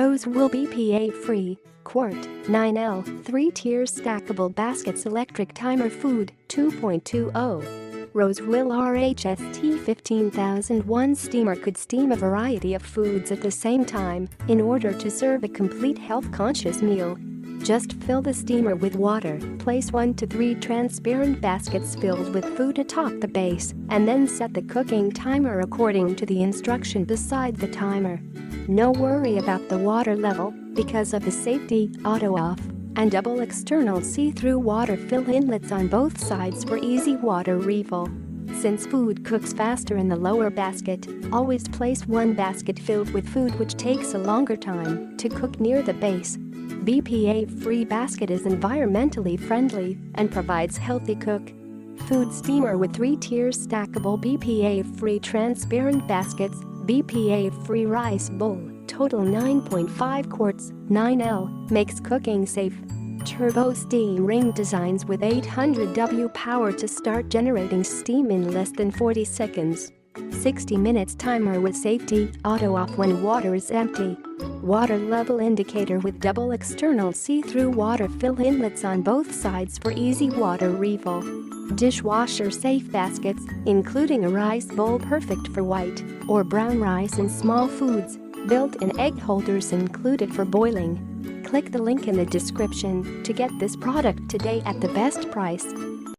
Rosewill BPA-free, quart, 9L, 3-tier stackable baskets electric timer food, 2.20. Rosewill RHST 15001 steamer could steam a variety of foods at the same time in order to serve a complete health-conscious meal. Just fill the steamer with water, place 1 to 3 transparent baskets filled with food atop the base, and then set the cooking timer according to the instruction beside the timer. No worry about the water level because of the safety auto-off and double external see-through water fill inlets on both sides for easy water refill. Since food cooks faster in the lower basket, always place one basket filled with food which takes a longer time to cook near the base. BPA-free basket is environmentally friendly and provides healthy cook. Food steamer with 3 tiers stackable BPA-free transparent baskets, BPA-free rice bowl, total 9.5 quarts, 9L, makes cooking safe. Turbo steam ring designs with 800 W power to start generating steam in less than 40 seconds. 60 minutes timer with safety auto off when water is empty. Water level indicator with double external see-through water fill inlets on both sides for easy water refill. Dishwasher safe baskets, including a rice bowl perfect for white or brown rice and small foods. Built-in egg holders included for boiling. Click the link in the description to get this product today at the best price.